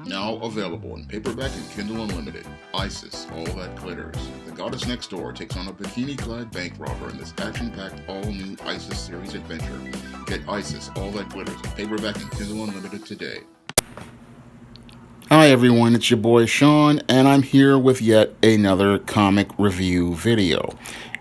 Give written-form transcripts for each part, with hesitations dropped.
Now available in paperback and Kindle Unlimited. Isis, All That Glitters. The goddess next door takes on a bikini-clad bank robber in this action-packed all-new Isis series adventure. Get Isis, All That Glitters in paperback and Kindle Unlimited today. Hi everyone, it's your boy Shawn, and I'm here with yet another comic review video.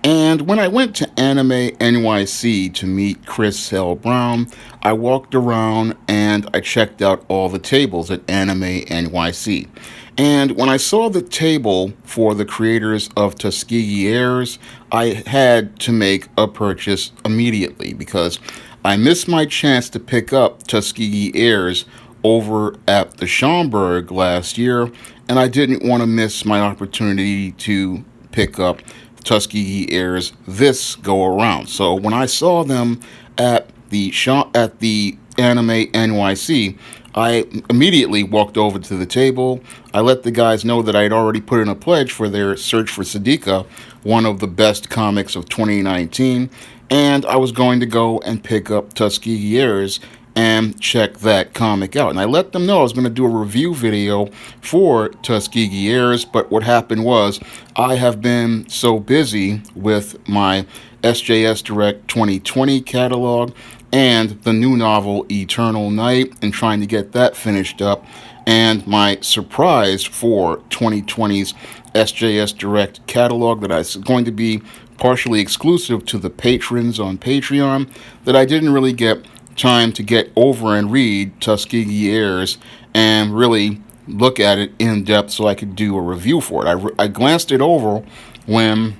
And when I went to Anime NYC to meet Chris L. Brown, I walked around and I checked out all the tables at Anime NYC. And when I saw the table for the creators of Tuskegee Heirs, I had to make a purchase immediately because I missed my chance to pick up Tuskegee Heirs over at the Schaumburg last year, and I didn't want to miss my opportunity to pick up Tuskegee Heirs this go around. So when I saw them at the Anime NYC, I immediately walked over to the table. I let the guys know that I had already put in a pledge for their Search for Siddiqa, one of the best comics of 2019, and I was going to go and pick up Tuskegee Heirs and check that comic out. And I let them know I was going to do a review video for Tuskegee Heirs, but what happened was I have been so busy with my SJS Direct 2020 catalog and the new novel Eternal Night and trying to get that finished up, and my surprise for 2020's SJS Direct catalog that is going to be partially exclusive to the patrons on Patreon, that I didn't really get time to get over and read Tuskegee Heirs and really look at it in depth so I could do a review for it. I glanced it over when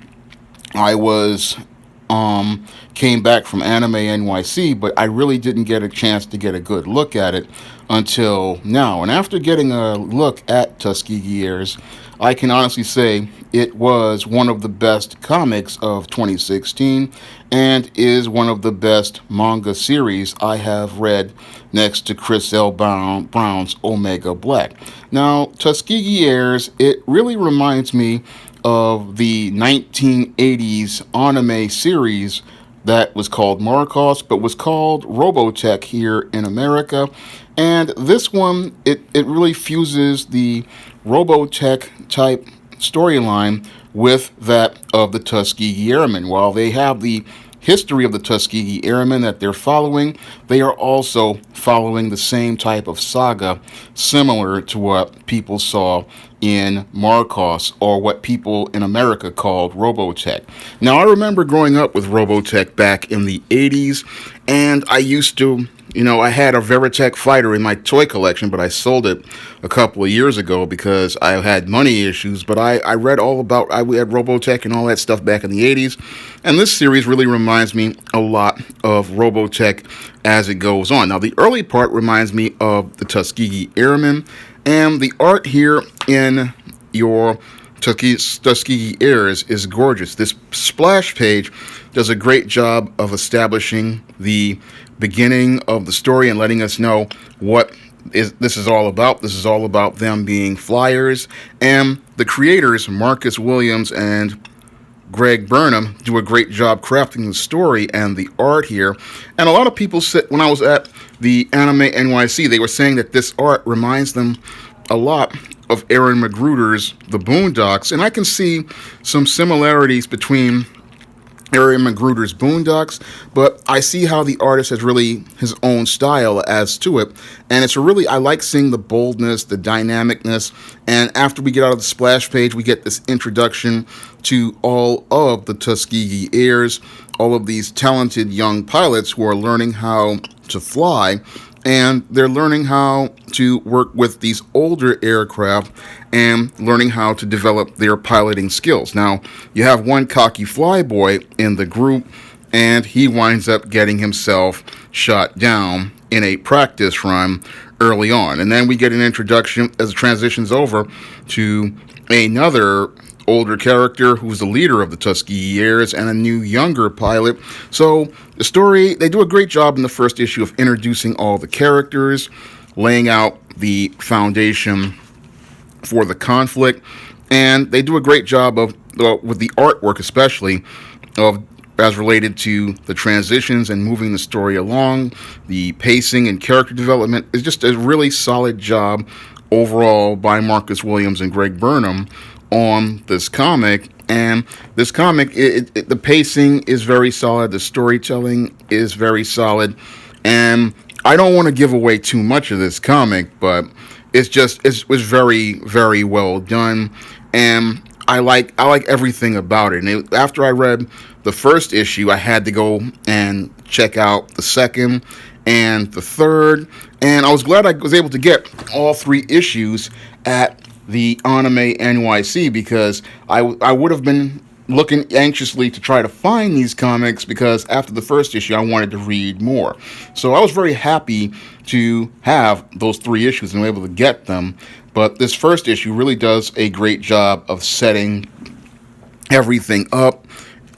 I came back from Anime NYC, but I really didn't get a chance to get a good look at it until now. And after getting a look at Tuskegee Heirs, I can honestly say it was one of the best comics of 2016 and is one of the best manga series I have read next to Chris L. Brown's Omega Black. Now, Tuskegee Heirs, it really reminds me of the 1980s anime series that was called Marcos, but was called Robotech here in America. And this one, it really fuses the Robotech type storyline with that of the Tuskegee Airmen. While they have the history of the Tuskegee Airmen that they're following, they are also following the same type of saga similar to what people saw in Marcos, or what people in America called Robotech. Now, I remember growing up with Robotech back in the 80s, and I used to, I had a Veritech fighter in my toy collection, but I sold it a couple of years ago because I had money issues. But I read all about, I had Robotech and all that stuff back in the 80s. And this series really reminds me a lot of Robotech as it goes on. Now, the early part reminds me of the Tuskegee Airmen, and the art here in your Tuskegee Heirs is gorgeous. This splash page does a great job of establishing the beginning of the story and letting us know what this is all about. This is all about them being flyers, and the creators, Marcus Williams and Greg Burnham, do a great job crafting the story and the art here. And a lot of people said, when I was at the Anime NYC, they were saying that this art reminds them a lot of Aaron Magruder's The Boondocks, and I can see some similarities between Aaron Magruder's Boondocks, but I see how the artist has really his own style as to it, and I like seeing the boldness, the dynamicness, and after we get out of the splash page, we get this introduction to all of the Tuskegee Heirs, all of these talented young pilots who are learning how to fly, and they're learning how to work with these older aircraft and learning how to develop their piloting skills. Now, you have one cocky flyboy in the group, and he winds up getting himself shot down in a practice run early on. And then we get an introduction as it transitions over to another older character who's the leader of the Tuskegee Heirs and a new younger pilot. So the story, they do a great job in the first issue of introducing all the characters, laying out the foundation for the conflict, and they do a great job of with the artwork, especially of as related to the transitions and moving the story along. The pacing and character development is just a really solid job overall by Marcus Williams and Greg Burnham on this comic. And this comic, the pacing is very solid, the storytelling is very solid, and I don't want to give away too much of this comic, but it was very, very well done, and I like everything about it. And after I read the first issue, I had to go and check out the second and the third, and I was glad I was able to get all three issues at the Anime NYC, because I would have been looking anxiously to try to find these comics, because after the first issue I wanted to read more. So I was very happy to have those three issues and be able to get them. But this first issue really does a great job of setting everything up,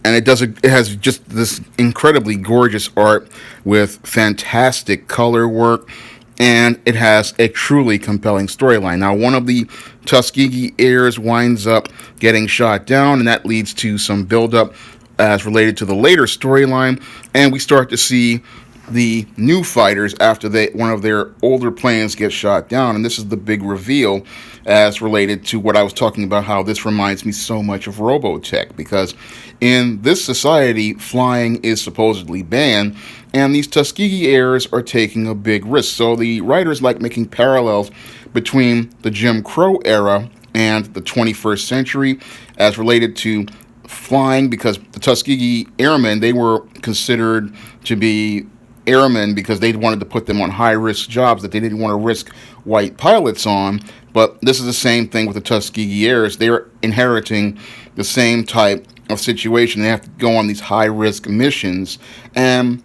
and it has just this incredibly gorgeous art with fantastic color work, and it has a truly compelling storyline. Now, one of the Tuskegee heirs winds up getting shot down, and that leads to some buildup as related to the later storyline, and we start to see the new fighters after one of their older planes gets shot down, and this is the big reveal as related to what I was talking about, how this reminds me so much of Robotech, because in this society, flying is supposedly banned, and these Tuskegee heirs are taking a big risk. So the writers like making parallels between the Jim Crow era and the 21st century as related to flying, because the Tuskegee Airmen, they were considered to be airmen because they wanted to put them on high-risk jobs that they didn't want to risk white pilots on. But this is the same thing with the Tuskegee heirs. They're inheriting the same type of situation. They have to go on these high-risk missions, and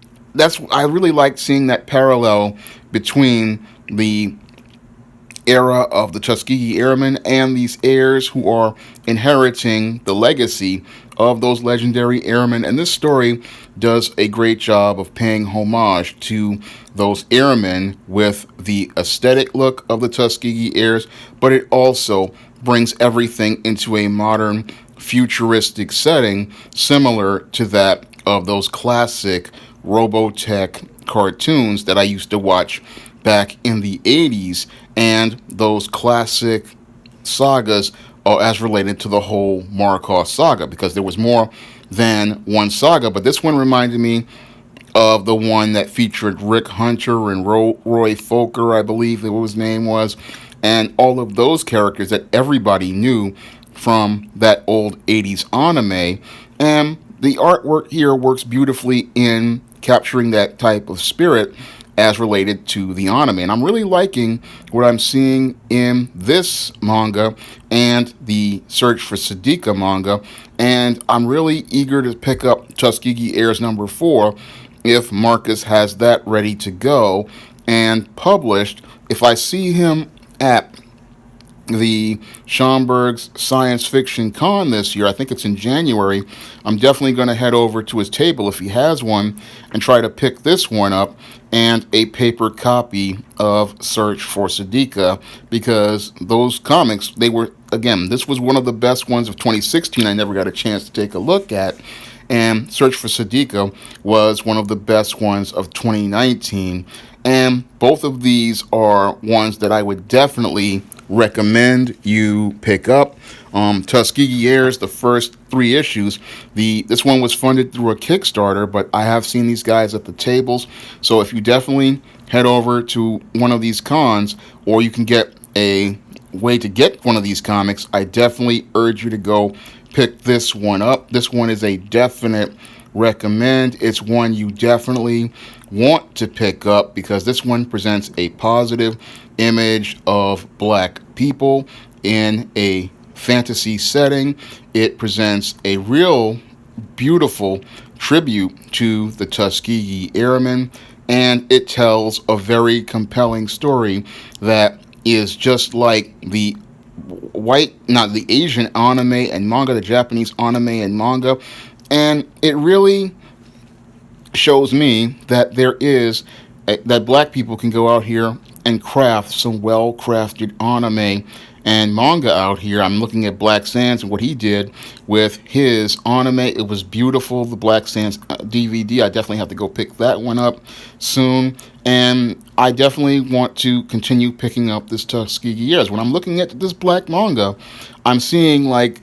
I really like seeing that parallel between the era of the Tuskegee Airmen and these heirs who are inheriting the legacy of those legendary airmen. And this story does a great job of paying homage to those airmen with the aesthetic look of the Tuskegee heirs, but it also brings everything into a modern, futuristic setting similar to that of those classic Robotech cartoons that I used to watch back in the 80s, and those classic sagas as related to the whole Markov saga, because there was more than one saga, but this one reminded me of the one that featured Rick Hunter and Roy Fokker, I believe that what his name was, and all of those characters that everybody knew from that old 80s anime. And the artwork here works beautifully in capturing that type of spirit as related to the anime. And I'm really liking what I'm seeing in this manga and the Search for Sidika manga. And I'm really eager to pick up Tuskegee Heirs number 4 if Marcus has that ready to go and published. If I see him at the Schomburg's Science Fiction Con this year, I think it's in January, I'm definitely going to head over to his table if he has one and try to pick this one up and a paper copy of Search for Sidika, because those comics, this was one of the best ones of 2016 I never got a chance to take a look at, and Search for Sidika was one of the best ones of 2019, and both of these are ones that I would definitely recommend you pick up. Tuskegee Heirs, the first 3 issues, this one was funded through a Kickstarter, but I have seen these guys at the tables, so if you definitely head over to one of these cons, or you can get a way to get one of these comics, I definitely urge you to go pick this one up. This one is a definite recommend. It's one you definitely want to pick up, because this one presents a positive image of black people in a fantasy setting. It presents a real beautiful tribute to the Tuskegee Airmen, and it tells a very compelling story that is just like the Asian anime and manga, the Japanese anime and manga, and it really shows me that that black people can go out here and craft some well-crafted anime and manga out here. I'm looking at Black Sands and what he did with his anime. It was beautiful. The Black Sands DVD. I definitely have to go pick that one up soon. And I definitely want to continue picking up this Tuskegee Years. When I'm looking at this Black Manga, I'm seeing like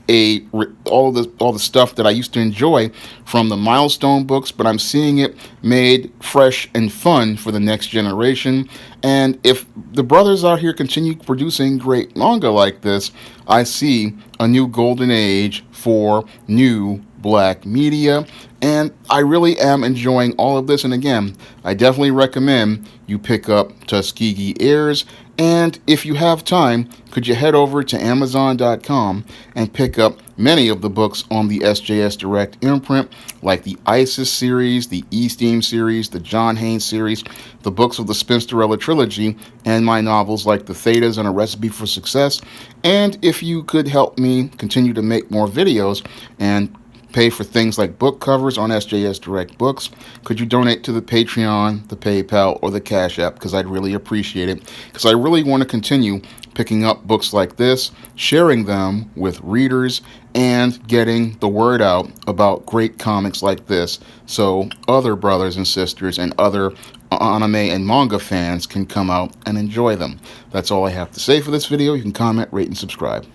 all the stuff that I used to enjoy from the Milestone books, but I'm seeing it made fresh and fun for the next generation. And if the brothers out here continue producing great manga like this, I see a new golden age for new black media, and I really am enjoying all of this. And again, I definitely recommend you pick up Tuskegee Heirs, and if you have time, could you head over to Amazon.com and pick up many of the books on the SJS Direct imprint, like the Isis series, the E-Steam series, the John Haynes series, the books of the Spinsterella trilogy, and my novels like The Thetas and A Recipe for Success. And if you could help me continue to make more videos and pay for things like book covers on SJS Direct Books, could you donate to the Patreon, the PayPal, or the Cash App? Because I'd really appreciate it. Because I really want to continue picking up books like this, sharing them with readers, and getting the word out about great comics like this so other brothers and sisters and other anime and manga fans can come out and enjoy them. That's all I have to say for this video. You can comment, rate, and subscribe.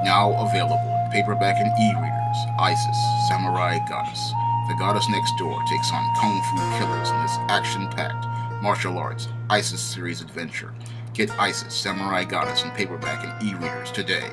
Now available in paperback and e-readers, Isis, Samurai Goddess. The goddess next door takes on kung fu killers in this action-packed martial arts Isis series adventure. Get Isis, Samurai Goddess in paperback and e-readers today.